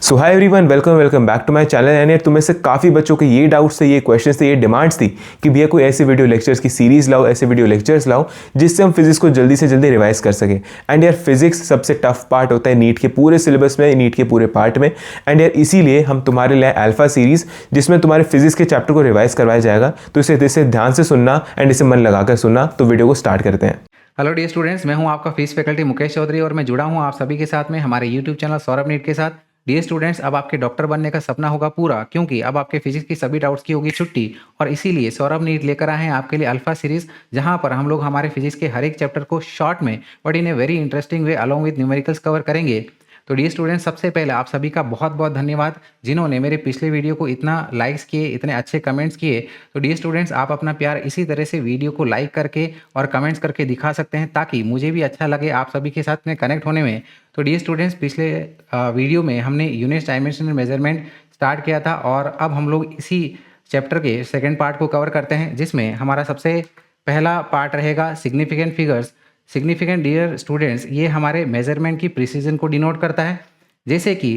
So hi everyone, welcome back to my channel. यानी तुम्हें से काफ़ी बच्चों के ये डाउट्स थे, ये क्वेश्चंस थे, ये डिमांड्स थी कि भैया कोई ऐसे वीडियो लेक्चर्स की सीरीज़ लाओ, ऐसे वीडियो लेक्चर्स लाओ जिससे हम फिजिक्स को जल्दी से जल्दी रिवाइज कर सकें। एंड यार फिजिक्स सबसे टफ पार्ट होता है नीट के पूरे सिलेबस में, नीट के पूरे पार्ट में। एंड यार इसीलिए हम तुम्हारे लिए अल्फा सीरीज़ जिसमें तुम्हारे फिजिक्स के चैप्टर को रिवाइज करवाया जाएगा। तो इसे ध्यान से सुनना एंड इसे मन लगाकर सुनना। तो वीडियो को स्टार्ट करते हैं। हेलो डियर स्टूडेंट्स, मैं हूं आपका फीस फैकल्टी मुकेश चौधरी और मैं जुड़ा हूं आप सभी के साथ में हमारे यूट्यूब चैनल सौरभ नीट के साथ। डियर स्टूडेंट्स, अब आपके डॉक्टर बनने का सपना होगा पूरा, क्योंकि अब आपके फिजिक्स की सभी डाउट्स की होगी छुट्टी। और इसीलिए सौरभ नीट लेकर आए हैं आपके लिए अल्फा सीरीज, जहां पर हम लोग हमारे फिजिक्स के हर एक चैप्टर को शॉर्ट में but in a very interesting way along with numericals cover करेंगे। तो डियर स्टूडेंट्स, सबसे पहले आप सभी का बहुत बहुत धन्यवाद जिन्होंने मेरे पिछले वीडियो को इतना लाइक्स किए, इतने अच्छे कमेंट्स किए। तो डियर स्टूडेंट्स, आप अपना प्यार इसी तरह से वीडियो को लाइक करके और कमेंट्स करके दिखा सकते हैं, ताकि मुझे भी अच्छा लगे आप सभी के साथ में कनेक्ट होने में। तो डियर स्टूडेंट्स, पिछले वीडियो में हमने यूनिट्स डायमेंशन मेजरमेंट स्टार्ट किया था और अब हम लोग इसी चैप्टर के सेकेंड पार्ट को कवर करते हैं, जिसमें हमारा सबसे पहला पार्ट रहेगा significant figures. Significant dear students, ये हमारे मेजरमेंट की प्रिसीजन को डिनोट करता है। जैसे कि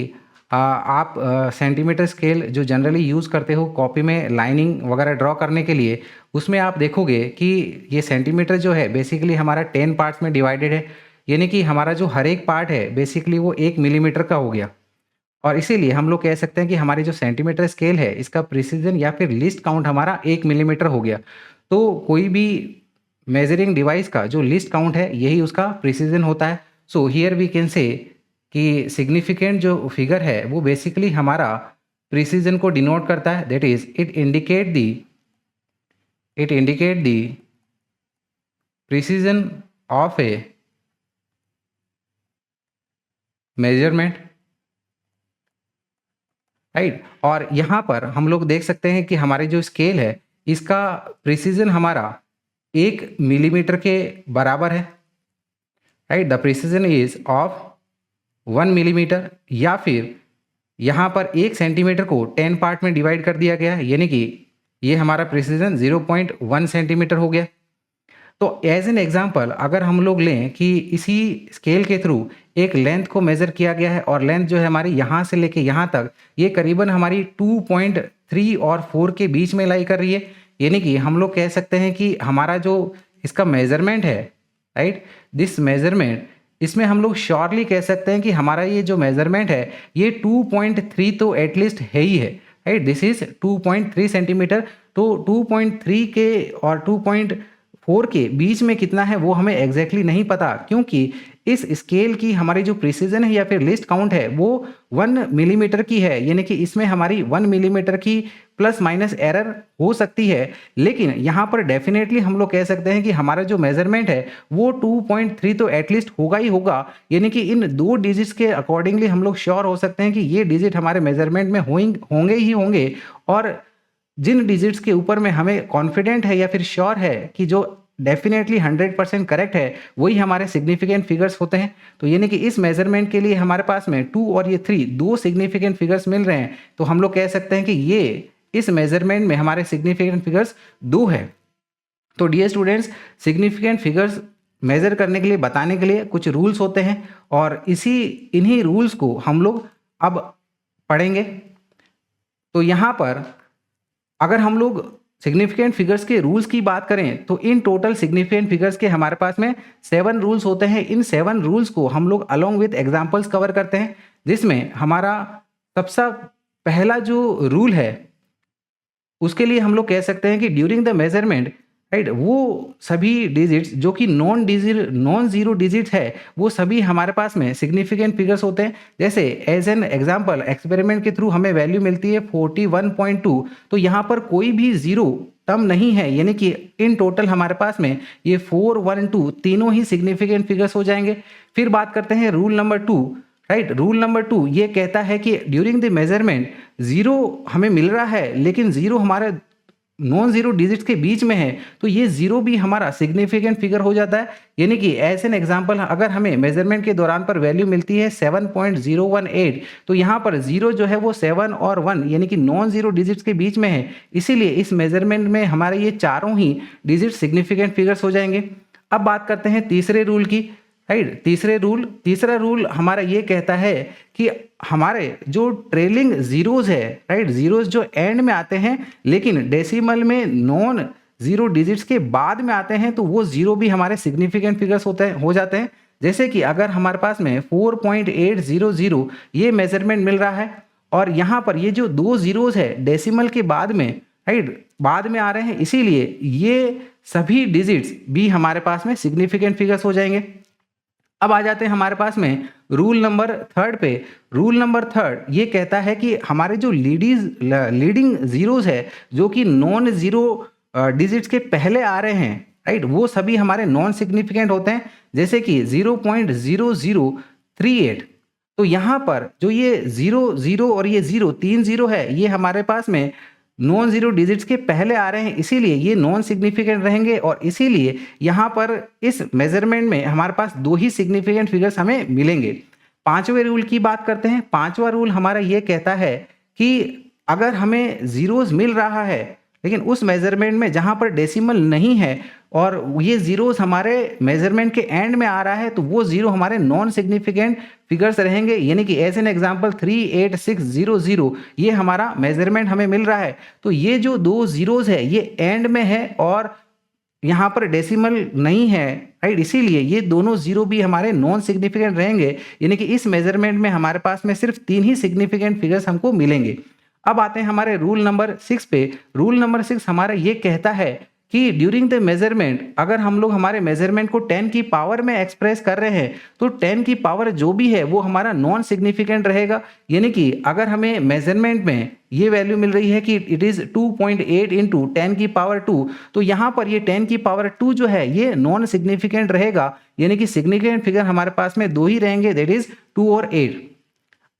आप सेंटीमीटर स्केल जो जनरली यूज़ करते हो कॉपी में लाइनिंग वगैरह ड्रॉ करने के लिए, उसमें आप देखोगे कि ये सेंटीमीटर जो है बेसिकली हमारा 10 पार्ट्स में डिवाइडेड है। यानी कि हमारा जो हर एक पार्ट है बेसिकली वो 1 मिलीमीटर का हो गया। और इसीलिए हम लोग कह सकते हैं कि हमारी जो सेंटीमीटर स्केल है इसका प्रिसीजन या फिर लीस्ट काउंट हमारा 1 मिलीमीटर हो गया। तो कोई भी मेजरिंग डिवाइस का जो लीस्ट काउंट है यही उसका प्रिसीजन होता है। So here we can say कि सिग्निफिकेंट जो फिगर है वो बेसिकली हमारा प्रिसीजन को डिनोट करता है। That is it indicate the precision of A measurement, right. और यहाँ पर हम लोग देख सकते हैं कि हमारे जो स्केल है इसका प्रिसीजन हमारा 1 मिलीमीटर के बराबर है, right. The precision is of 1 millimetre, या फिर यहाँ पर 1 सेंटीमीटर को 10 पार्ट में डिवाइड कर दिया गया है, यानी कि ये हमारा प्रिसीजन 0.1 सेंटीमीटर हो गया। तो एज एन एग्जाम्पल अगर हम लोग लें कि इसी स्केल के थ्रू एक लेंथ को मेज़र किया गया है और लेंथ जो है हमारी यहाँ से लेके यहाँ तक ये करीबन हमारी 2.3 और 4 के बीच में लाई कर रही है। यानी कि हम लोग कह सकते हैं कि हमारा जो इसका मेज़रमेंट है, राइट, दिस मेज़रमेंट, इसमें हम लोग श्योरली कह सकते हैं कि हमारा ये जो मेज़रमेंट है ये 2.3 तो एटलीस्ट है ही है, राइट। This is 2.3 centimetre. तो 2.3 के और 2.4 के बीच में कितना है वो हमें एग्जैक्टली नहीं पता, क्योंकि इस स्केल की हमारी जो प्रिसीजन है या फिर लिस्ट काउंट है वो 1 मिलीमीटर की है। यानी कि इसमें हमारी 1 मिलीमीटर की प्लस माइनस एरर हो सकती है, लेकिन यहाँ पर डेफिनेटली हम लोग कह सकते हैं कि हमारा जो मेजरमेंट है वो 2.3 तो एटलीस्ट होगा ही होगा। यानी कि इन 2 डिजिट्स के अकॉर्डिंगली हम लोग श्योर हो सकते हैं कि ये डिजिट हमारे मेजरमेंट में होंगे ही होंगे। और जिन डिजिट्स के ऊपर में हमें कॉन्फिडेंट है या फिर श्योर है कि जो डेफिनेटली 100% करेक्ट है, वही हमारे सिग्निफिकेंट फिगर्स होते हैं। तो यानी कि इस मेजरमेंट के लिए हमारे पास में 2 और ये 3 दो सिग्निफिकेंट फिगर्स मिल रहे हैं, तो हम लोग कह सकते हैं कि ये इस मेजरमेंट में हमारे सिग्निफिकेंट फिगर्स 2 है। तो dear students, significant figures measure करने के लिए, बताने के लिए कुछ रूल्स होते हैं और इन्हीं रूल्स को हम लोग अब पढ़ेंगे। तो यहाँ पर अगर हम लोग सिग्निफिकेंट फिगर्स के रूल्स की बात करें तो इन टोटल सिग्निफिकेंट फिगर्स के हमारे पास में 7 रूल्स होते हैं। इन 7 रूल्स को हम लोग अलॉन्ग विथ एग्जांपल्स कवर करते हैं, जिसमें हमारा सबसे पहला जो रूल है उसके लिए हम लोग कह सकते हैं कि ड्यूरिंग द मेजरमेंट, राइट, वो सभी डिजिट्स जो कि नॉन जीरो डिजिट्स है वो सभी हमारे पास में सिग्निफिकेंट फिगर्स होते हैं। जैसे एज एन एग्जांपल एक्सपेरिमेंट के थ्रू हमें वैल्यू मिलती है 41.2, तो यहाँ पर कोई भी जीरो टर्म नहीं है, यानी कि इन टोटल हमारे पास में ये 4, 1, 2 तीनों ही सिग्निफिकेंट फिगर्स हो जाएंगे। फिर बात करते हैं rule number 2, right. Rule number 2 ये कहता है कि ड्यूरिंग द मेजरमेंट जीरो हमें मिल रहा है, लेकिन जीरो हमारे नॉन जीरो डिजिट्स के बीच में है, तो ये जीरो भी हमारा सिग्निफिकेंट फिगर हो जाता है। यानी कि एज एन एग्जांपल अगर हमें मेजरमेंट के दौरान पर वैल्यू मिलती है 7.018, तो यहाँ पर जीरो जो है वो 7 और 1 यानी कि नॉन जीरो डिजिट्स के बीच में है, इसीलिए इस मेजरमेंट में हमारे ये चारों ही डिजिट सिग्निफिकेंट फिगर्स हो जाएंगे। अब बात करते हैं तीसरे रूल की, राइट। तीसरा रूल हमारा ये कहता है कि हमारे जो ट्रेलिंग जीरोज है, राइट, जीरोज जो एंड में आते हैं लेकिन डेसिमल में नॉन जीरो डिजिट्स के बाद में आते हैं, तो वो जीरो भी हमारे सिग्निफिकेंट फिगर्स हो जाते हैं। जैसे कि अगर हमारे पास में 4.800 ये मेजरमेंट मिल रहा है और यहाँ पर ये जो दो जीरोज है डेसिमल के बाद में, राइट, बाद में आ रहे हैं, इसीलिए ये सभी डिजिट्स भी हमारे पास में सिग्निफिकेंट फिगर्स हो जाएंगे। अब आ जाते हैं हमारे पास में रूल नंबर थर्ड पे। रूल नंबर थर्ड ये कहता है कि हमारे जो लीडिंग जीरोज है जो कि नॉन जीरो डिजिट्स के पहले आ रहे हैं, राइट, वो सभी हमारे नॉन सिग्निफिकेंट होते हैं। जैसे कि 0.0038। तो यहाँ पर जो ये 0 और ये 3 जीरो है, ये हमारे पास में नॉन जीरो डिजिट्स के पहले आ रहे हैं, इसीलिए ये नॉन सिग्निफिकेंट रहेंगे और इसीलिए यहाँ पर इस मेजरमेंट में हमारे पास दो ही सिग्निफिकेंट फिगर्स हमें मिलेंगे। पांचवें रूल की बात करते हैं। पांचवा रूल हमारा ये कहता है कि अगर हमें जीरोस मिल रहा है लेकिन उस मेजरमेंट में जहाँ पर डेसिमल नहीं है और ये जीरोस हमारे मेजरमेंट के एंड में आ रहा है, तो वो जीरो हमारे नॉन सिग्निफिकेंट फिगर्स रहेंगे। यानी कि एज एन एग्जांपल 38600 ये हमारा मेजरमेंट हमें मिल रहा है, तो ये जो दो जीरोस है ये एंड में है और यहाँ पर डेसिमल नहीं है, राइट, इसीलिए ये दोनों जीरो भी हमारे नॉन सिग्निफिकेंट रहेंगे। यानी कि इस मेजरमेंट में हमारे पास में सिर्फ 3 ही सिग्निफिकेंट फिगर्स हमको मिलेंगे। अब आते हैं हमारे रूल नंबर 6 पे। रूल नंबर 6 हमारा ये कहता है कि ड्यूरिंग द मेजरमेंट अगर हम लोग हमारे मेजरमेंट को 10 की पावर में एक्सप्रेस कर रहे हैं, तो 10 की पावर जो भी है वो हमारा नॉन सिग्निफिकेंट रहेगा। यानी कि अगर हमें मेजरमेंट में ये वैल्यू मिल रही है कि इट इज़ 2.8 इंटू 10 की पावर 2, तो यहाँ पर ये 10 की पावर 2 जो है ये नॉन सिग्निफिकेंट रहेगा। यानी कि सिग्निफिकेंट फिगर हमारे पास में दो ही रहेंगे, दैट इज 2 और 8।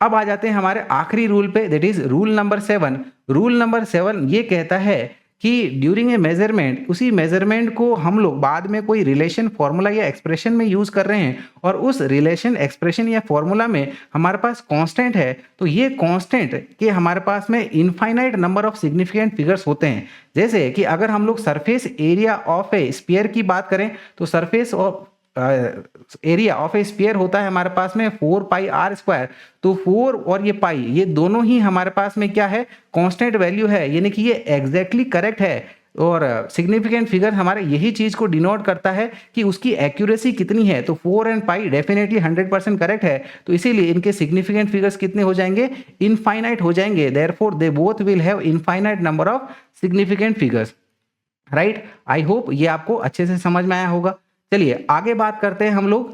अब आ जाते हैं हमारे आखिरी रूल पे, that is rule number 7। Rule number 7 ये कहता है कि ड्यूरिंग ए मेजरमेंट उसी मेजरमेंट को हम लोग बाद में कोई रिलेशन फॉर्मूला या एक्सप्रेशन में यूज कर रहे हैं और उस रिलेशन एक्सप्रेशन या फॉर्मूला में हमारे पास कांस्टेंट है, तो ये कांस्टेंट के हमारे पास में infinite number of significant figures होते हैं। जैसे कि अगर हम लोग surface area of A sphere की बात करें, तो surface of area of A sphere होता है हमारे पास में 4πr²। तो 4 और ये पाई ये दोनों ही हमारे पास में क्या है, कांस्टेंट वैल्यू है, यानी कि ये एग्जैक्टली करेक्ट है। और सिग्निफिकेंट फिगर हमारे यही चीज को डिनोट करता है कि उसकी एक्यूरेसी कितनी है। तो 4 एंड पाई डेफिनेटली 100% करेक्ट है, तो इसीलिए इनके सिग्निफिकेंट फिगर्स कितने हो जाएंगे, इनफाइनाइट हो जाएंगे। Therefore they both will have infinite number of significant figures, right. I hope ये आपको अच्छे से समझ में आया होगा। चलिए आगे बात करते हैं हम लोग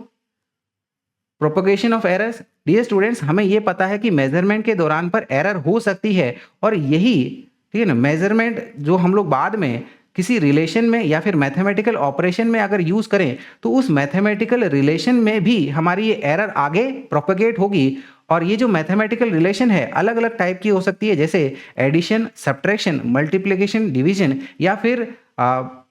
propagation of errors. Dear students, हमें ये पता है कि मेजरमेंट के दौरान पर एरर हो सकती है और यही, ठीक है ना, मेजरमेंट जो हम लोग बाद में किसी रिलेशन में या फिर मैथमेटिकल ऑपरेशन में अगर यूज करें, तो उस मैथमेटिकल रिलेशन में भी हमारी ये एरर आगे प्रोपगेट होगी। और ये जो मैथमेटिकल रिलेशन है अलग अलग टाइप की हो सकती है, जैसे एडिशन, सब्ट्रैक्शन, मल्टीप्लिकेशन, डिवीजन या फिर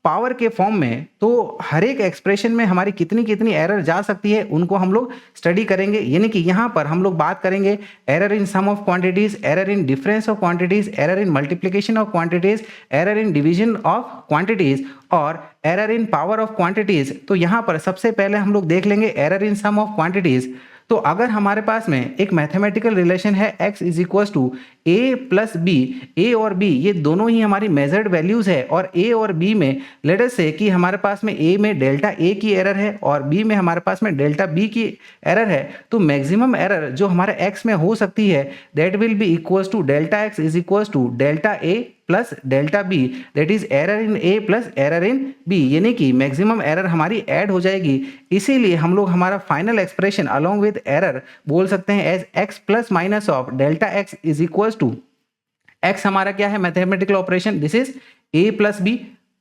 पावर के फॉर्म में। तो हर एक एक्सप्रेशन में हमारी कितनी कितनी एरर जा सकती है उनको हम लोग स्टडी करेंगे। यानी कि यहाँ पर हम लोग बात करेंगे error in sum of quantities, error in difference of quantities, error in multiplication of quantities, error in division of quantities और error in power of quantities. तो यहाँ पर सबसे पहले हम लोग देख लेंगे error in sum of quantities. तो अगर हमारे पास में एक मैथमेटिकल रिलेशन है x is equal to A plus B, A और बी ये दोनों ही हमारी मेजर्ड वैल्यूज है और a और b में लेट अस से कि हमारे पास में a में डेल्टा a की एरर है और b में हमारे पास में डेल्टा b की एरर है, तो मैक्सिमम एरर जो हमारे x में हो सकती है that will be equal to delta x is equal to delta a plus delta B, that is error in A plus error in B. यानी कि मैक्सिमम एरर हमारी ऐड हो जाएगी, इसीलिए हम लोग हमारा final expression along with error बोल सकते हैं as x plus minus of delta x is equal to x हमारा क्या है mathematical operation, this is a plus B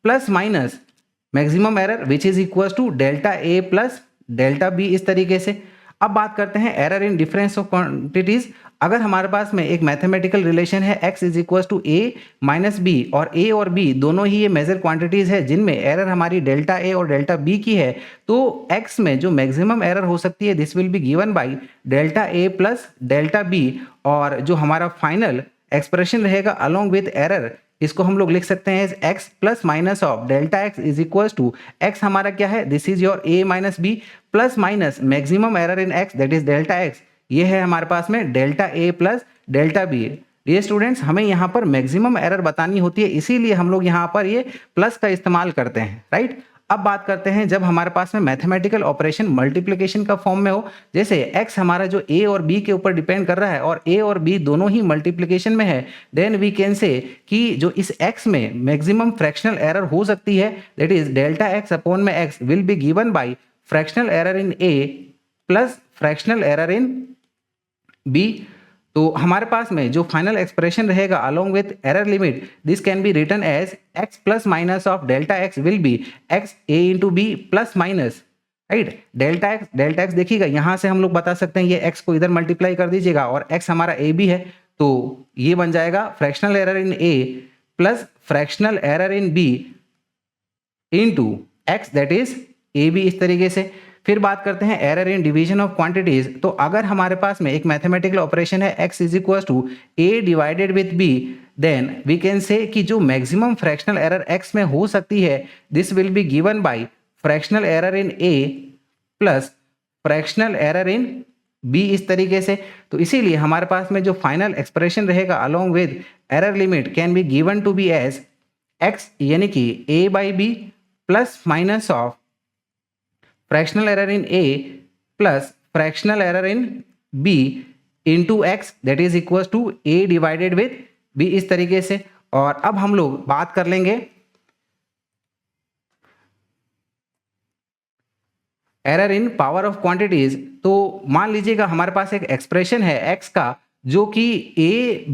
plus minus maximum error which is equal to delta a plus delta b, इस तरीके से। अब बात करते हैं error in difference of quantities. अगर हमारे पास में एक मैथमेटिकल रिलेशन है x is equal to a minus B और a और b दोनों ही ये मेजर क्वांटिटीज है जिनमें एरर हमारी डेल्टा a और डेल्टा b की है, तो x में जो मैक्सिमम एरर हो सकती है this will be given by delta a plus delta b और जो हमारा फाइनल एक्सप्रेशन रहेगा अलोंग विद एरर इसको हम लोग लिख सकते हैं as X plus minus of delta X is equal to X हमारा क्या है, this is your A minus B plus minus maximum error in X that is delta X, ये है हमारे पास में delta A plus delta B. ये students हमें यहाँ पर मैक्सिमम एरर बतानी होती है, इसीलिए हम लोग यहाँ पर ये प्लस का इस्तेमाल करते हैं, राइट। अब बात करते हैं जब हमारे पास में मैथमेटिकल ऑपरेशन मल्टीप्लिकेशन का फॉर्म में हो, जैसे x हमारा जो a और b के ऊपर डिपेंड कर रहा है और a और b दोनों ही मल्टीप्लिकेशन में है, देन वी कैन से कि जो इस x में मैक्सिमम फ्रैक्शनल एरर हो सकती है that is delta x upon में x will be given by fractional error in a plus fractional error in b। तो हमारे पास में जो फाइनल एक्सप्रेशन रहेगा along with error limit, this can be written as x plus minus of delta x will be x a into B plus minus, right. Delta x देखिएगा यहाँ से हम लोग बता सकते हैं, ये x को इधर मल्टीप्लाई कर दीजिएगा और x हमारा a b है, तो ये बन जाएगा fractional error in a plus fractional error in b into x that is a b, इस तरीके से। फिर बात करते हैं error in division of quantities. तो अगर हमारे पास में एक मैथमेटिकल ऑपरेशन है x is equal to a divided with b, then we can say कि जो मैक्सिमम फ्रैक्शनल एरर x में हो सकती है this will be given by fractional error in a plus fractional error in b, इस तरीके से। तो इसीलिए हमारे पास में जो फाइनल एक्सप्रेशन रहेगा along with error limit can be given to be as x यानी कि a by b plus minus of fractional error in a plus fractional error in b into x that is equal to a divided with b, इस तरीके से। और अब हम लोग बात कर लेंगे error in power of quantities. तो मान लीजिएगा हमारे पास एक एक्सप्रेशन है x का जो कि a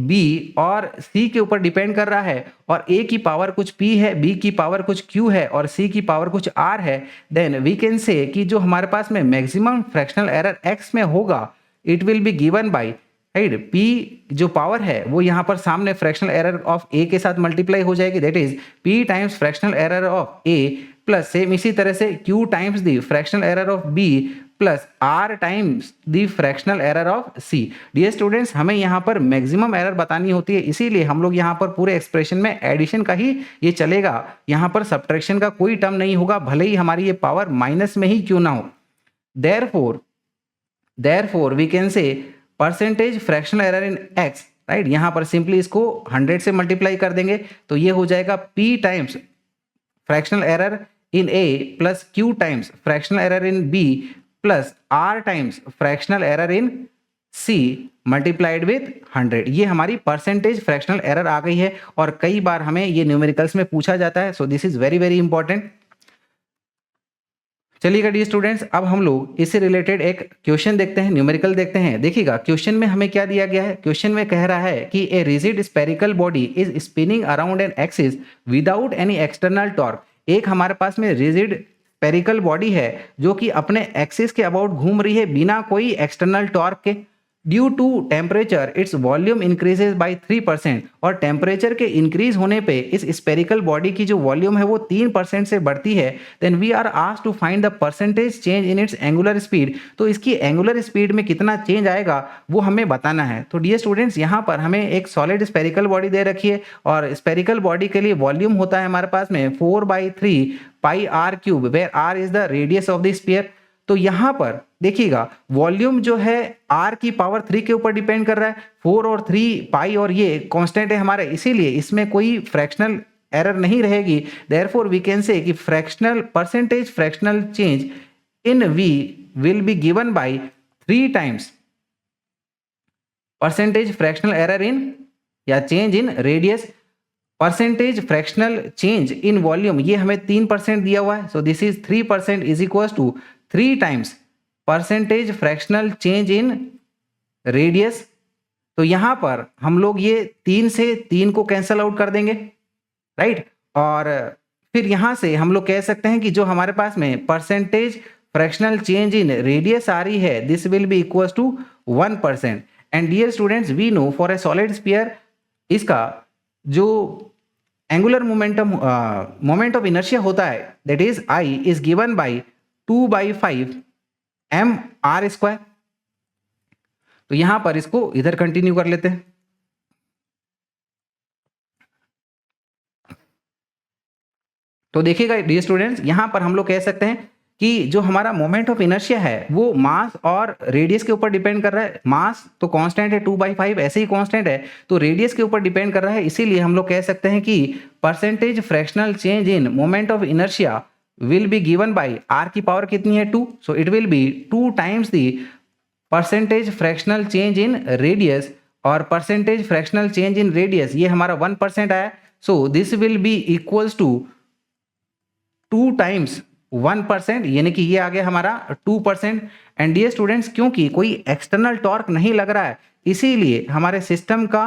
b और c के ऊपर डिपेंड कर रहा है और a की पावर कुछ p है, b की पावर कुछ q है और c की पावर कुछ r है, देन वी कैन से कि जो हमारे पास में मैक्सिमम फ्रैक्शनल एरर x में होगा it will be given bye, right, p जो पावर है वो यहाँ पर सामने फ्रैक्शनल एरर ऑफ a के साथ मल्टीप्लाई हो जाएगी, that is p times fractional error of a plus same इसी तरह से q times the fractional error of b plus r times the fractional error of c। Dear students हमें यहाँ पर मैक्सिमम एरर बतानी होती है, इसीलिए हम लोग यहाँ पर पूरे एक्सप्रेशन में एडिशन का ही ये चलेगा, यहाँ पर सब्ट्रैक्शन का कोई टर्म नहीं होगा, भले ही हमारी ये पावर माइनस में ही क्यों ना हो। Therefore we can say percentage fractional error in x, right, यहाँ पर सिंपली इसको 100 से मल्टीप्लाई कर देंगे तो ये हो जाएगा p times fractional error in a plus q times fractional error in b plus r times fractional error in c multiplied with 100। ये हमारी परसेंटेज फ्रैक्शनल एरर आ गई है और कई बार हमें ये न्यूमेरिकल्स में पूछा जाता है, so this is very very important. चलिएगा डी स्टूडेंट्स, अब हम लोग इससे रिलेटेड एक क्वेश्चन देखते हैं, न्यूमेरिकल देखते हैं। देखिएगा क्वेश्चन में हमें क्या दिया गया है, क्वेश्चन में कह रहा है कि a rigid spherical body is spinning around an axis without any external torque. एक हमारे पास में रिजिड स्पेरिकल बॉडी है जो कि अपने एक्सिस के अबाउट घूम रही है बिना कोई एक्सटर्नल टॉर्क के। Due to temperature its volume increases by 3%, और टेम्परेचर के इंक्रीज होने पे इस स्पेरिकल बॉडी की जो वॉल्यूम है वो 3% से बढ़ती है। Then we are asked to find the percentage change in its angular speed. तो इसकी एंगुलर स्पीड में कितना चेंज आएगा वो हमें बताना है। तो डियर स्टूडेंट्स यहाँ पर हमें एक सॉलिड स्पेरिकल बॉडी दे रखी है और स्पेरिकल बॉडी के लिए वॉल्यूम होता है हमारे पास में 4/3 pi r cube, where r is the radius of the sphere. तो यहां पर देखिएगा वॉल्यूम जो है r की पावर 3 के ऊपर डिपेंड कर रहा है, 4 और 3 पाई और ये कांस्टेंट है हमारे, इसीलिए इसमें कोई फ्रैक्शनल एरर नहीं रहेगी। देयरफॉर वी कैन से कि fractional percentage fractional change in v will be given by 3 times percentage fractional error in या change in radius, percentage fractional change in volume ये हमें 3% दिया हुआ है, so this is 3% is equal to 3 times percentage fractional change in radius. तो यहां पर हम लोग ये 3 से 3 को कैंसल आउट कर देंगे, राइट। और फिर यहां से हम लोग कह सकते हैं कि जो हमारे पास में percentage fractional change in radius आ रही है this will be equal to 1%। And dear students we know for a solid sphere इसका जो एंगुलर मोमेंट ऑफ इनर्शिया होता है that is I is given by 2/5 mr²। तो यहां पर इसको इधर कंटिन्यू कर लेते हैं। तो देखिएगा डियर स्टूडेंट्स, यहाँ पर हम लोग कह सकते हैं कि जो हमारा मोमेंट ऑफ इनर्शिया है वो मास और रेडियस के ऊपर डिपेंड कर रहा है। मास तो कांस्टेंट है 2/5, ऐसे ही कांस्टेंट है, तो रेडियस के ऊपर डिपेंड कर रहा है। इसीलिए हम लोग कह सकते हैं कि percentage fractional change in moment of inertia will be given by R की पावर कितनी है 2, so it will be 2 times the percentage fractional change in radius, और percentage fractional change in radius ये हमारा 1% आया, so this will be equals to 2 times 1%, यानी कि ये आ गया हमारा 2%। एंड डियर स्टूडेंट्स, क्योंकि कोई एक्सटर्नल टॉर्क नहीं लग रहा है, इसीलिए हमारे सिस्टम का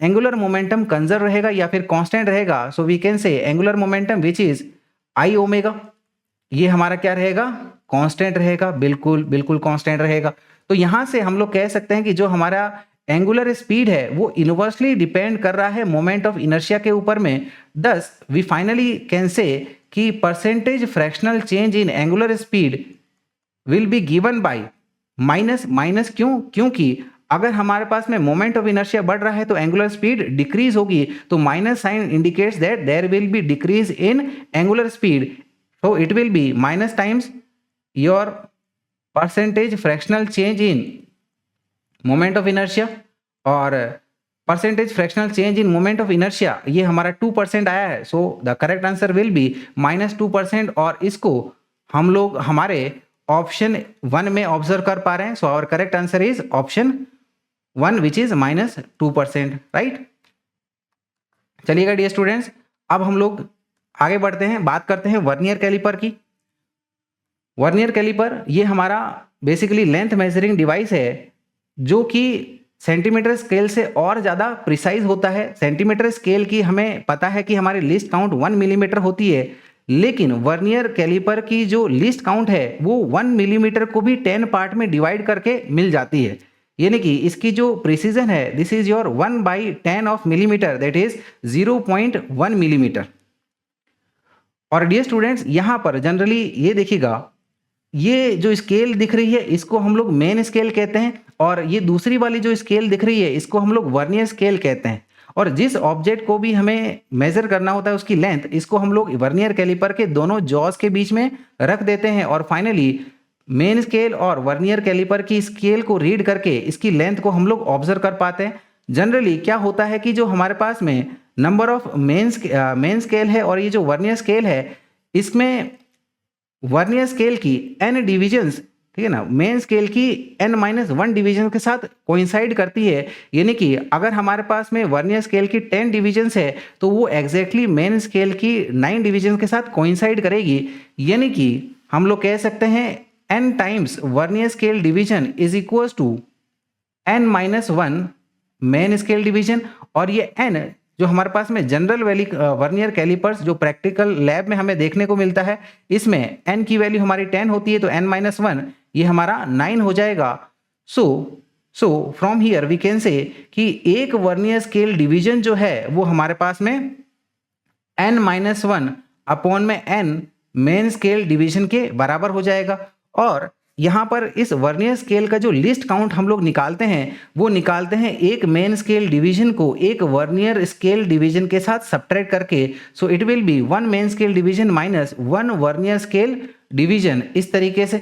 एंगुलर मोमेंटम कंजर्व रहेगा या फिर कांस्टेंट रहेगा। So we can say angular momentum which is I omega, ये हमारा क्या रहेगा, कांस्टेंट रहेगा, बिल्कुल बिल्कुल कांस्टेंट रहेगा। तो यहां से हम लोग कह सकते हैं कि जो हमारा एंगुलर स्पीड है वो इनवर्सली डिपेंड कर रहा है मोमेंट ऑफ इनर्शिया के ऊपर में। दस वी फाइनली कैन से कि percentage fractional change in angular speed will be given bye minus, minus क्यों, क्योंकि अगर हमारे पास में मोमेंट ऑफ इनर्शिया बढ़ रहा है तो एंगुलर स्पीड डिक्रीज होगी, तो minus sign indicates that there will be decrease in angular speed, so it will be minus times your percentage fractional change in moment of inertia, और percentage fractional change in moment of inertia ये हमारा 2% आया है, so the correct answer will be -2%, और इसको हम लोग हमारे ऑप्शन 1 में ऑब्जर्व कर पा रहे हैं। So our correct answer is option 1 which is -2%, right. चलिएगा डियर स्टूडेंट्स, अब हम लोग आगे बढ़ते हैं, बात करते हैं वर्नियर कैलिपर की। वर्नियर कैलिपर ये हमारा बेसिकली लेंथ मेजरिंग डिवाइस है जो कि सेंटीमीटर स्केल से और ज़्यादा प्रिसाइज होता है। सेंटीमीटर स्केल की हमें पता है कि हमारी लिस्ट काउंट 1 मिलीमीटर होती है, लेकिन वर्नियर कैलिपर की जो लिस्ट काउंट है वो 1 मिलीमीटर को भी 10 पार्ट में डिवाइड करके मिल जाती है, यानी कि इसकी जो प्रिसीजन है this is your 1/10 of millimetre, that is 0.1 millimetre. और डियर स्टूडेंट्स, यहाँ पर जनरली ये देखिएगा, ये जो स्केल दिख रही है इसको हम लोग मेन स्केल कहते हैं, और ये दूसरी वाली जो स्केल दिख रही है इसको हम लोग वर्नियर स्केल कहते हैं। और जिस ऑब्जेक्ट को भी हमें मेजर करना होता है उसकी लेंथ, इसको हम लोग वर्नियर कैलिपर के दोनों जॉज के बीच में रख देते हैं, और फाइनली मेन स्केल और वर्नियर कैलिपर की स्केल को रीड करके इसकी लेंथ को हम लोग ऑब्जर्व कर पाते हैं। जनरली क्या होता है कि जो हमारे पास में नंबर ऑफ मेन स्केल है और ये जो वर्नियर स्केल है, इसमें वर्नियर स्केल की n डिविजन्स, ठीक है ना, मेन स्केल की n-1 डिवीजन के साथ कोइंसाइड करती है, यानी कि अगर हमारे पास में वर्नियर स्केल की 10 डिविजन्स है तो वो एग्जैक्टली मेन स्केल की 9 डिविजन के साथ कोइंसाइड करेगी, यानी कि हम लोग कह सकते हैं n times vernier scale division is equals to n-1 main scale division. और ये n जो हमारे पास में जनरल वैली वर्नियर कैलिपर्स जो प्रैक्टिकल लैब में हमें देखने को मिलता है, इसमें n की वैल्यू हमारी 10 होती है, तो n-1 ये हमारा 9 हो जाएगा। So from here we can say कि एक वर्नियर स्केल डिवीजन जो है वो हमारे पास में n-1 अपॉन में n मेन स्केल डिवीजन के बराबर हो जाएगा। और यहाँ पर इस वर्नियर स्केल का जो लिस्ट काउंट हम लोग निकालते हैं वो निकालते हैं एक मेन स्केल डिवीजन को एक वर्नियर स्केल डिवीजन के साथ सब्ट्रैक्ट करके। सो it will B 1 main scale division minus 1 vernier scale division, इस तरीके से।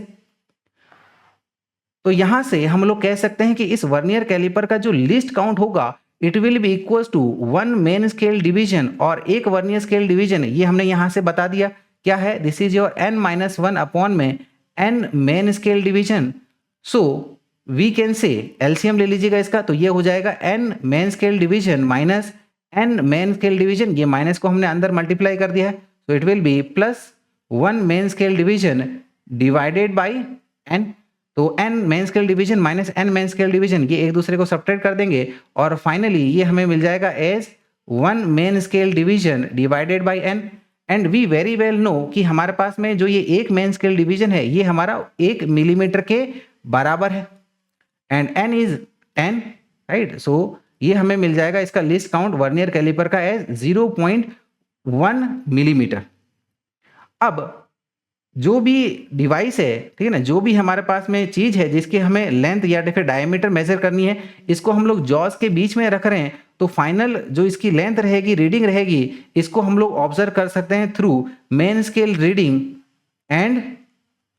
तो यहाँ से हम लोग कह सकते हैं कि इस वर्नियर कैलिपर का जो लिस्ट काउंट होगा it will be equals to 1 main scale division और एक वर्नियर स्केल डिवीजन, ये हमने यहाँ से बता दिया क्या है, this is your n-1 upon में n main scale division. So we can say LCM ले लीजिएगा इसका, तो ये हो जाएगा n main scale division minus n main scale division, ये माइनस को हमने अंदर मल्टीप्लाई कर दिया है, so it will be plus 1 main scale division divided by n। तो n main scale division minus n main scale division, ये एक दूसरे को सब्ट्रैक्ट कर देंगे और फाइनली ये हमें मिल जाएगा as 1 main scale division divided by n। And we very well know कि हमारे पास में जो ये एक मेन स्केल डिवीजन है ये हमारा 1 मिलीमीटर के बराबर है, एंड n इज 10, राइट। सो ये हमें मिल जाएगा इसका लिस्ट काउंट वर्नियर कैलिपर का एज 0.1 मिलीमीटर। अब जो भी डिवाइस है, ठीक है ना, जो भी हमारे पास में चीज़ है जिसकी हमें लेंथ या फिर डायमीटर मेजर करनी है, इसको हम लोग जॉस के बीच में रख रहे हैं, तो फाइनल जो इसकी लेंथ रहेगी, रीडिंग रहेगी, इसको हम लोग ऑब्जर्व कर सकते हैं through main scale reading and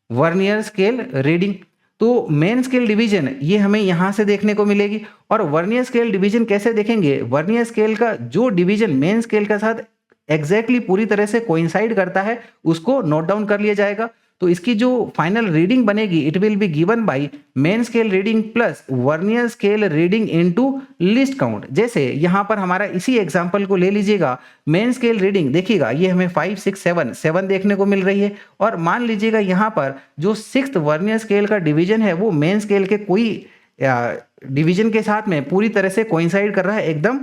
vernier scale reading. तो मेन स्केल डिवीजन ये हमें यहाँ से देखने को मिलेगी, और वर्नियर स्केल डिवीजन कैसे देखेंगे? वर्नियर स्केल का जो डिवीजन मेन स्केल के साथ एग्जैक्टली पूरी तरह से कोइंसाइड करता है उसको नोट डाउन कर लिया जाएगा। तो इसकी जो फाइनल रीडिंग बनेगी, it will be given bye main scale reading plus vernier scale reading into least count. जैसे यहाँ पर हमारा इसी एग्जांपल को ले लीजिएगा, मेन स्केल रीडिंग देखिएगा, ये हमें 5 6 7 देखने को मिल रही है, और मान लीजिएगा यहाँ पर जो 6th वर्नियर स्केल का डिवीजन है वो मेन स्केल के कोई डिवीजन के साथ में पूरी तरह से कोइंसाइड कर रहा है, एकदम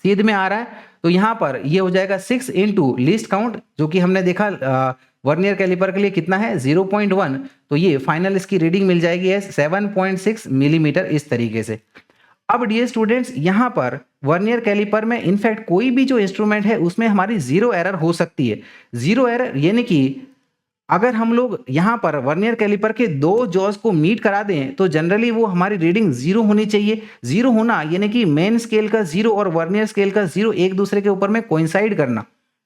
सीध में आ रहा है। तो यहाँ पर ये हो जाएगा 6 इंटू लीस्ट काउंट, जो कि हमने देखा वर्नियर कैलिपर के लिए कितना है 0.1, तो ये फाइनल इसकी रीडिंग मिल जाएगी है 7.6 मिलीमीटर इस तरीके से। अब डियर स्टूडेंट्स, यहाँ पर वर्नियर कैलिपर में इनफैक्ट कोई भी जो इंस्ट्रूमेंट है उसमें हमारी जीरो एरर हो सकती है। जीरो एरर यानी कि अगर हम लोग यहाँ पर वर्नियर कैलिपर के दो जॉज को मीट करा दें तो जनरली वो हमारी रीडिंग जीरो होनी चाहिए। जीरो होना यानी कि मेन स्केल का जीरो और वर्नियर स्केल का जीरो एक दूसरे के ऊपर में कोइंसाइड करना,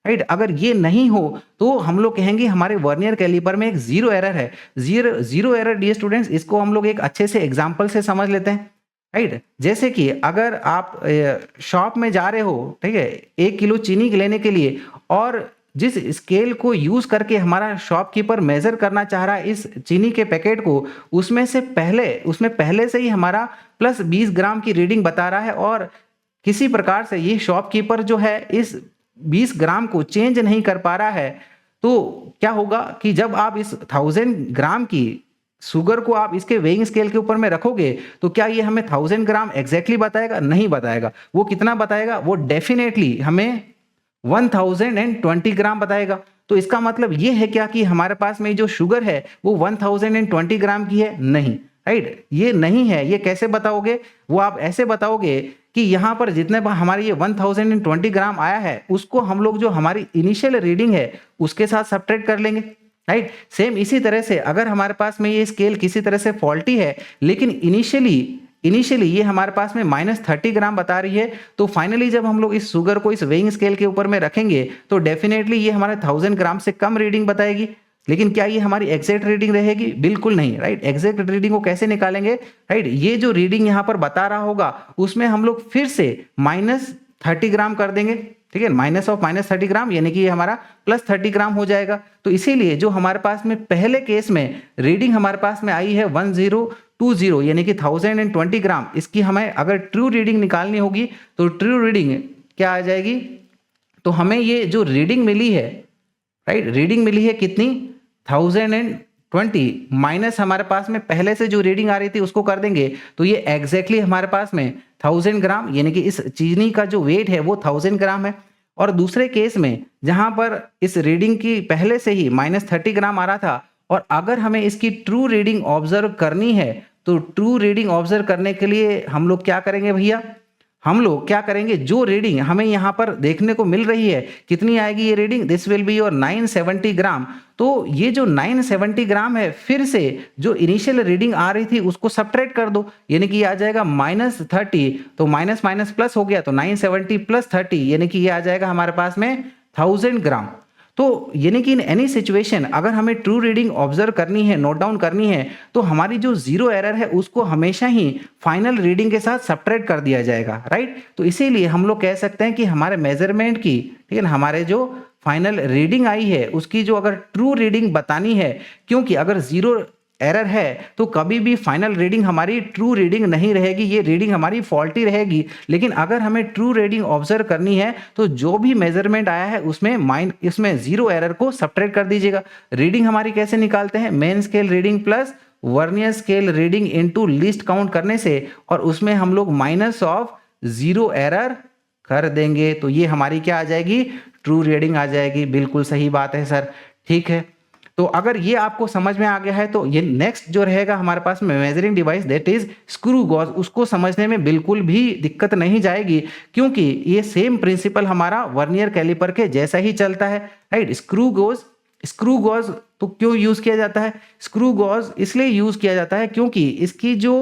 राइट। अगर ये नहीं हो तो हम लोग कहेंगे हमारे वर्नियर कैलिपर में एक जीरो एरर है। जीरो एरर डियर स्टूडेंट्स, इसको हम लोग एक अच्छे से एग्जाम्पल से समझ लेते हैं, राइट। जैसे कि अगर आप शॉप में जा रहे हो, ठीक है, 1 किलो चीनी लेने के लिए, और जिस स्केल को यूज करके हमारा शॉपकीपर मेजर करना चाह रहा है इस चीनी के पैकेट को, उसमें पहले से ही हमारा प्लस 20 ग्राम की रीडिंग बता रहा है, और किसी प्रकार से ये शॉपकीपर जो है इस 20 ग्राम को चेंज नहीं कर पा रहा है, तो क्या होगा कि जब आप इस 1000 ग्राम की शुगर को आप इसके वेइंग स्केल के ऊपर में रखोगे तो क्या ये हमें 1000 ग्राम एग्जैक्टली बताएगा? नहीं बताएगा। वो कितना बताएगा? वो डेफिनेटली हमें 1020 ग्राम बताएगा। तो इसका मतलब ये है क्या कि हमारे पास में जो शुगर है वो 1020 ग्राम की है? नहीं, राइट, ये नहीं है। ये कैसे बताओगे? वो आप ऐसे बताओगे कि यहाँ पर जितने हमारे ये 1020 ग्राम आया है उसको हम लोग जो हमारी इनिशियल रीडिंग है उसके साथ सब्ट्रैक्ट कर लेंगे, राइट। सेम इसी तरह से अगर हमारे पास में ये स्केल किसी तरह से फॉल्टी है, लेकिन इनिशियली ये हमारे पास में -30 ग्राम बता रही है, तो फाइनली जब हम लोग इस शुगर को इस वेइंग स्केल के ऊपर में रखेंगे तो डेफिनेटली ये हमारे 1000 ग्राम से कम रीडिंग बताएगी। लेकिन क्या ये हमारी एग्जैक्ट रीडिंग रहेगी? बिल्कुल नहीं, राइट। एग्जैक्ट रीडिंग को कैसे निकालेंगे, राइट? ये जो रीडिंग यहाँ पर बता रहा होगा उसमें हम लोग फिर से -30 ग्राम कर देंगे, ठीक है, -30 ग्राम, यानी कि ये हमारा +30 ग्राम हो जाएगा। तो इसीलिए जो हमारे पास में पहले केस में रीडिंग हमारे पास में आई है 1020 यानी कि 1020 ग्राम, इसकी हमें अगर ट्रू रीडिंग निकालनी होगी तो ट्रू रीडिंग क्या आ जाएगी? तो हमें ये जो रीडिंग मिली है, राइट, रीडिंग मिली है कितनी? 1020 माइनस हमारे पास में पहले से जो रीडिंग आ रही थी उसको कर देंगे तो ये एग्जैक्टली हमारे पास में 1000 ग्राम, यानी कि इस चीनी का जो वेट है वो 1000 ग्राम है। और दूसरे केस में जहां पर इस रीडिंग की पहले से ही -30 ग्राम आ रहा था, और अगर हमें इसकी ट्रू रीडिंग ऑब्जर्व करनी है तो ट्रू रीडिंग ऑब्जर्व करने के लिए हम लोग क्या करेंगे भैया? हम लोग क्या करेंगे, जो रीडिंग हमें यहाँ पर देखने को मिल रही है कितनी आएगी ये reading? This will be your 970 ग्राम। तो ये जो 970 ग्राम है, फिर से जो इनिशियल रीडिंग आ रही थी उसको सब्ट्रैक्ट कर दो, यानी कि ये आ जाएगा -30, तो माइनस माइनस प्लस हो गया, तो 970 + 30 यानी कि ये आ जाएगा हमारे पास में 1000 ग्राम। तो यानी कि इन एनी सिचुएशन अगर हमें ट्रू रीडिंग ऑब्जर्व करनी है, नोट डाउन करनी है, तो हमारी जो जीरो एरर है उसको हमेशा ही फाइनल रीडिंग के साथ सब्ट्रैक्ट कर दिया जाएगा, राइट। तो इसीलिए हम लोग कह सकते हैं कि हमारे मेजरमेंट की, ठीक है ना, हमारे जो फाइनल रीडिंग आई है उसकी जो अगर ट्रू रीडिंग बतानी है, क्योंकि अगर जीरो एरर है तो कभी भी फाइनल रीडिंग हमारी ट्रू रीडिंग नहीं रहेगी, ये रीडिंग हमारी फॉल्टी रहेगी। लेकिन अगर हमें ट्रू रीडिंग ऑब्जर्व करनी है तो जो भी मेजरमेंट आया है उसमें जीरो एरर को सब्ट्रैक्ट कर दीजिएगा। रीडिंग हमारी कैसे निकालते हैं? Main scale reading plus vernier scale reading into least count करने से, और उसमें हम लोग -0 एरर कर देंगे, तो ये हमारी क्या आ जाएगी? ट्रू रीडिंग आ जाएगी। बिल्कुल सही बात है सर, ठीक है। तो अगर ये आपको समझ में आ गया है तो ये नेक्स्ट जो रहेगा हमारे पास में measuring device, that is screw gauge, उसको समझने में बिल्कुल भी दिक्कत नहीं जाएगी, क्योंकि ये सेम प्रिंसिपल हमारा वर्नियर कैलिपर के जैसा ही चलता है, राइट। स्क्रू गॉज तो क्यों यूज किया जाता है? स्क्रू गॉज इसलिए यूज किया जाता है क्योंकि इसकी जो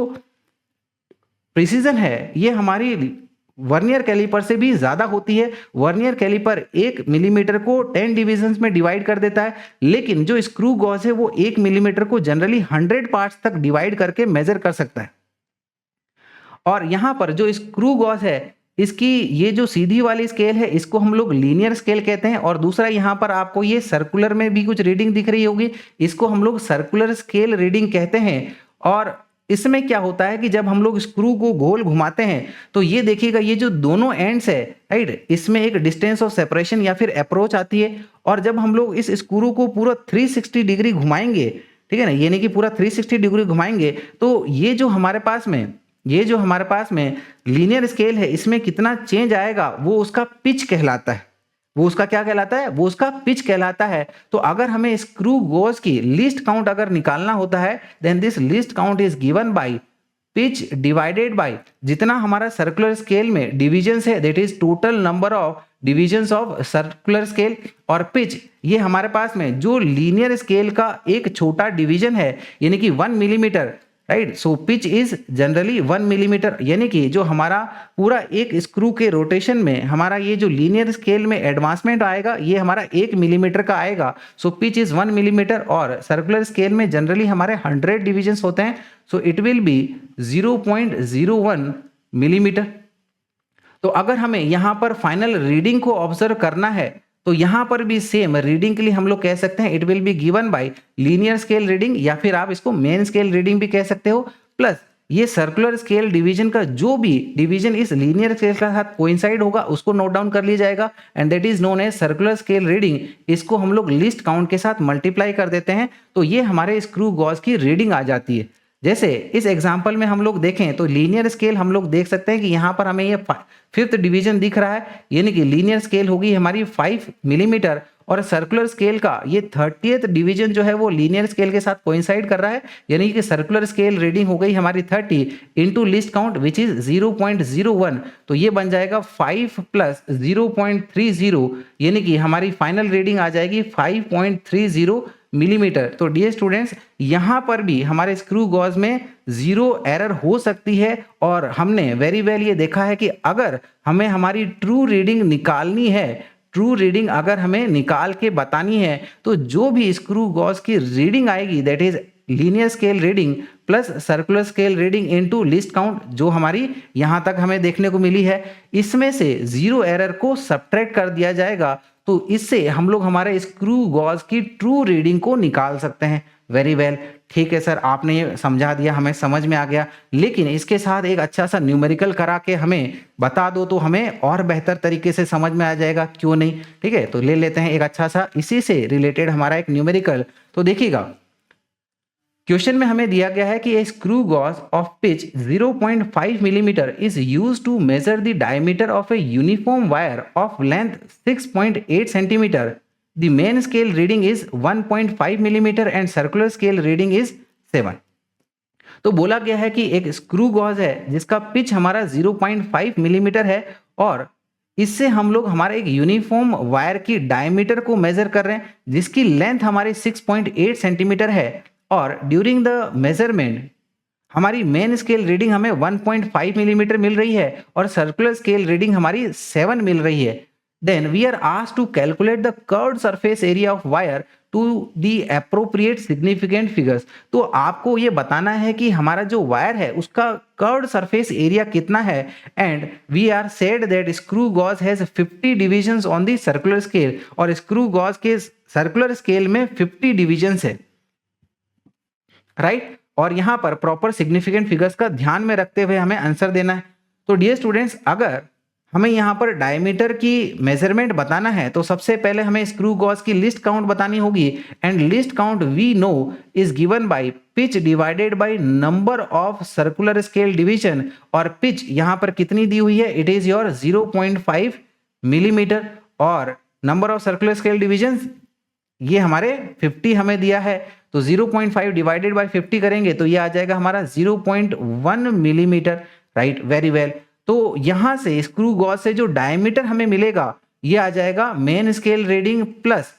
प्रिसीजन है ये हमारी वर्नियर कैलिपर से भी ज्यादा होती है। वर्नियर कैलिपर 1 मिलीमीटर को 10 डिविजन्स में डिवाइड कर देता है, लेकिन जो स्क्रू गॉज है वो 1 मिलीमीटर को जनरली 100 पार्ट्स तक डिवाइड करके मेजर कर सकता है। और यहां पर जो स्क्रू गॉज है इसकी ये जो सीधी वाली स्केल है इसको हम लोग लीनियर स्केल कहते हैं, और दूसरा यहाँ पर आपको ये सर्कुलर में भी कुछ रीडिंग दिख रही होगी, इसको हम लोग सर्कुलर स्केल रीडिंग कहते हैं। और इसमें क्या होता है कि जब हम लोग स्क्रू को गोल घुमाते हैं तो ये देखिएगा ये जो दोनों एंड्स है राइट, इसमें एक डिस्टेंस ऑफ सेपरेशन या फिर अप्रोच आती है। और जब हम लोग इस स्क्रू को पूरा 360 डिग्री घुमाएंगे, ठीक है ना, यानी कि पूरा 360 डिग्री घुमाएंगे, तो ये जो हमारे पास में लीनियर स्केल है इसमें कितना चेंज आएगा वो उसका पिच कहलाता है। वो उसका क्या कहलाता है? वो उसका पिच कहलाता है। तो अगर हमें स्क्रू गोज की लिस्ट काउंट अगर निकालना होता है then this least count is given by pitch divided by जितना हमारा सर्कुलर स्केल में डिविजन्स है, that is total number of divisions of circular scale. और पिच ये हमारे पास में जो लीनियर स्केल का एक छोटा डिवीजन है यानी कि 1 millimetre, right. So pitch is generally 1 millimetre, यानी कि जो हमारा पूरा एक स्क्रू के रोटेशन में हमारा ये जो लीनियर स्केल में एडवांसमेंट आएगा ये हमारा 1 मिलीमीटर का आएगा। सो पिच इज 1 मिलीमीटर, और सर्कुलर स्केल में जनरली हमारे 100 डिविजन्स होते हैं, सो इट विल बी 0.01 मिलीमीटर। तो अगर हमें यहाँ पर फाइनल रीडिंग को ऑब्जर्व करना है तो यहां पर भी सेम रीडिंग के लिए हम लोग कह सकते हैं it will be given bye linear scale reading, या फिर आप इसको मेन स्केल रीडिंग भी कह सकते हो। प्लस ये सर्कुलर स्केल डिवीजन का जो भी डिवीजन इस लीनियर स्केल के साथ कोइंसाइड होगा उसको नोट डाउन कर लिया जाएगा, and that is known as circular scale reading. इसको हम लोग लिस्ट काउंट के साथ मल्टीप्लाई कर देते हैं तो ये हमारे स्क्रू गॉज की रीडिंग आ जाती है। जैसे इस एग्जांपल में हम लोग देखें तो लीनियर स्केल हम लोग देख सकते हैं कि यहाँ पर हमें ये 5th डिवीजन दिख रहा है, यानी कि लीनियर स्केल होगी हमारी 5 मिलीमीटर, और सर्कुलर स्केल का ये 30th डिवीजन जो है वो लीनियर स्केल के साथ कोइंसाइड कर रहा है, यानी कि सर्कुलर स्केल रीडिंग हो गई हमारी 30 into list count which is 0.01, तो ये बन जाएगा 5 प्लस 0.30, यानी कि हमारी फाइनल रीडिंग आ जाएगी 5.30 मिलीमीटर। तो डियर स्टूडेंट्स यहां पर भी हमारे स्क्रू गॉज में 0 एरर हो सकती है, और हमने वेरी वेल ये देखा है कि अगर हमें हमारी ट्रू रीडिंग निकालनी है, ट्रू रीडिंग अगर हमें निकाल के बतानी है, तो जो भी स्क्रू गॉज की रीडिंग आएगी that is linear scale reading plus circular scale reading into list count जो हमारी यहां तक हमें देखने को मिली है, इसमें से 0 एरर को सब्ट्रैक्ट कर दिया जाएगा। तो इससे हम लोग हमारे स्क्रू गॉज की ट्रू रीडिंग को निकाल सकते हैं। वेरी वेल, ठीक है सर, आपने ये समझा दिया, हमें समझ में आ गया, लेकिन इसके साथ एक अच्छा सा न्यूमेरिकल करा के हमें बता दो तो हमें और बेहतर तरीके से समझ में आ जाएगा, क्यों नहीं? ठीक है, तो ले लेते हैं एक अच्छा सा इसी से रिलेटेड हमारा एक न्यूमेरिकल। तो देखिएगा क्वेश्चन में हमें दिया गया है कि a screw gauge of pitch 0.5 millimetre is used to measure the diameter of a uniform wire of length 6.8 centimetre. The main scale reading is 1.5 millimetre and circular scale reading is 7। तो बोला गया है कि एक स्क्रू गॉज है जिसका pitch हमारा 0.5 millimetre है, और इससे हम लोग हमारे एक यूनिफॉर्म वायर की डायमीटर को मेजर कर रहे हैं जिसकी लेंथ हमारी 6.8 सेंटीमीटर है, और ड्यूरिंग द मेजरमेंट हमारी मेन स्केल रीडिंग हमें 1.5 मिलीमीटर मिल रही है और सर्कुलर स्केल रीडिंग हमारी 7 मिल रही है। Then we are asked to calculate the curved surface area of wire to the appropriate significant figures. तो आपको ये बताना है कि हमारा जो वायर है उसका कर्व्ड सरफेस एरिया कितना है, and we are said that screw gauge has 50 divisions on the circular scale, और स्क्रू गॉज के सर्कुलर स्केल में 50 डिविजन्स है, राइट। और यहां पर प्रॉपर सिग्निफिकेंट फिगर्स का ध्यान में रखते हुए हमें आंसर देना है। तो डियर स्टूडेंट्स अगर हमें यहां पर डायमीटर की मेजरमेंट बताना है तो सबसे पहले हमें स्क्रू गॉज की लिस्ट काउंट बतानी होगी, and least count we know is given by pitch divided by number of circular scale division, और पिच यहां पर कितनी दी हुई है, इट इज योर 0.5 मिलीमीटर, और number of circular scale division ये हमारे 50 हमें दिया है, तो 0.5 डिवाइडेड बाय 50 करेंगे तो ये आ जाएगा हमारा 0.1 मिलीमीटर, राइट। वेरी वेल, तो यहां से स्क्रू गॉज से जो डायमीटर हमें मिलेगा ये आ जाएगा main scale reading plus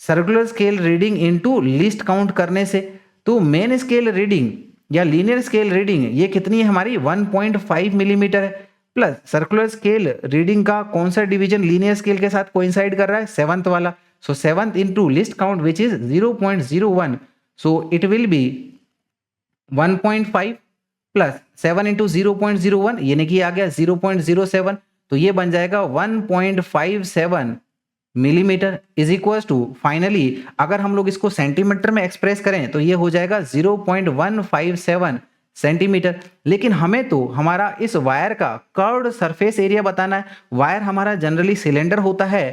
circular scale reading into least count करने से। तो मेन स्केल रीडिंग या लीनियर स्केल रीडिंग ये कितनी है हमारी 1.5 मिलीमीटर है, प्लस सर्कुलर स्केल रीडिंग का कौन सा डिवीजन लीनियर स्केल के साथ कोइंसाइड कर रहा है, 7th वाला। सो 7th into list count which is 0.01, so it will B 1.5 plus 7 into 0.01 यानी कि आ गया 0.07, तो ये बन जाएगा 1.57 millimetre is equal to, finally अगर हम लोग इसको सेंटीमीटर में एक्सप्रेस करें तो ये हो जाएगा 0.157 सेंटीमीटर। लेकिन हमें तो हमारा इस वायर का कर्व्ड सरफेस एरिया बताना है। वायर हमारा जनरली सिलेंडर होता है,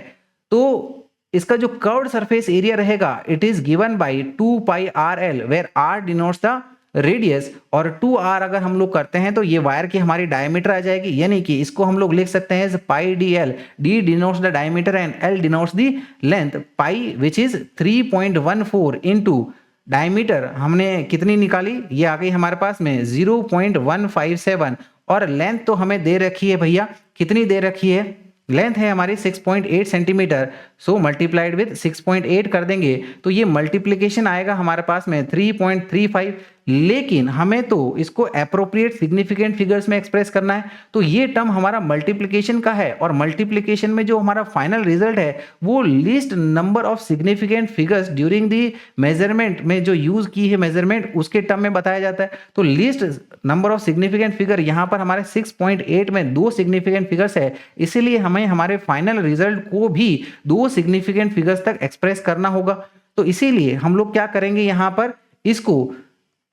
तो इसका जो कर्व्ड सरफेस एरिया रहेगा it is given by 2 pi r l, where r denotes the radius और 2r अगर हम लोग करते हैं तो ये वायर की हमारी डायमीटर आ जाएगी, यानी कि इसको हम लोग लिख सकते हैं pi D L, D denotes the diameter and L denotes the length. Pi which is 3.14 into diameter हमने कितनी निकाली, ये आ गई हमारे पास में 0.157 और लेंथ तो हमें दे रखी है भैया, कितनी दे रखी है, लेंथ है हमारी 6.8 सेंटीमीटर। सो मल्टीप्लाइड विद 6.8 कर देंगे तो ये मल्टीप्लिकेशन आएगा हमारे पास में 3.35। लेकिन हमें तो इसको एप्रोप्रिएट सिग्निफिकेंट फिगर्स में एक्सप्रेस करना है, तो ये टर्म हमारा मल्टीप्लिकेशन का है और मल्टीप्लिकेशन में जो हमारा फाइनल रिजल्ट है वो least number of significant figures during the measurement में जो यूज की है मेजरमेंट उसके टर्म में बताया जाता है। तो least number of significant figure यहाँ पर हमारे 6.8 में 2 सिग्निफिकेंट फिगर्स है, इसीलिए हमें हमारे फाइनल रिजल्ट को भी 2 सिग्निफिकेंट फिगर्स तक एक्सप्रेस करना होगा। तो इसीलिए हम लोग क्या करेंगे, यहाँ पर इसको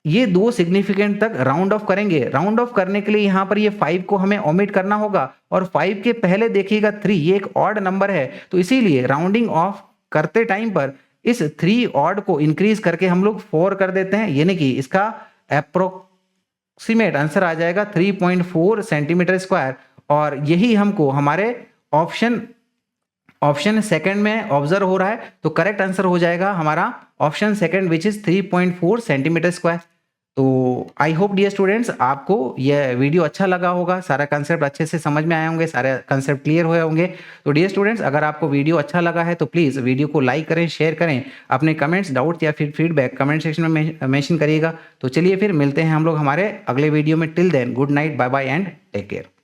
ये 2 सिग्निफिकेंट तक राउंड ऑफ करेंगे। राउंड ऑफ करने के लिए यहाँ पर ये 5 को हमें ओमिट करना होगा और 5 के पहले देखिएगा 3, ये एक ऑड नंबर है, तो इसीलिए राउंडिंग ऑफ करते टाइम पर इस 3 ऑड को इंक्रीज करके हम लोग 4 कर देते हैं, यानी कि इसका अप्रोक्सीमेट आंसर आ जाएगा 3.4 सेंटीमीटर स्क्वायर। और यही हमको हमारे ऑप्शन सेकंड में ऑब्जर्व हो रहा है, तो करेक्ट आंसर हो जाएगा हमारा option second which is 3.4 centimetre square. तो आई होप डियर स्टूडेंट्स आपको यह वीडियो अच्छा लगा होगा, सारा कंसेप्ट अच्छे से समझ में आए होंगे, सारे कंसेप्ट क्लियर हुए होंगे। तो डियर स्टूडेंट्स अगर आपको वीडियो अच्छा लगा है तो प्लीज़ वीडियो को लाइक करें, शेयर करें, अपने कमेंट्स, डाउट्स या फिर फीडबैक कमेंट सेक्शन में मेंशन करिएगा। तो चलिए फिर मिलते हैं हम लोग हमारे अगले वीडियो में। Till then good night, bye bye and take care.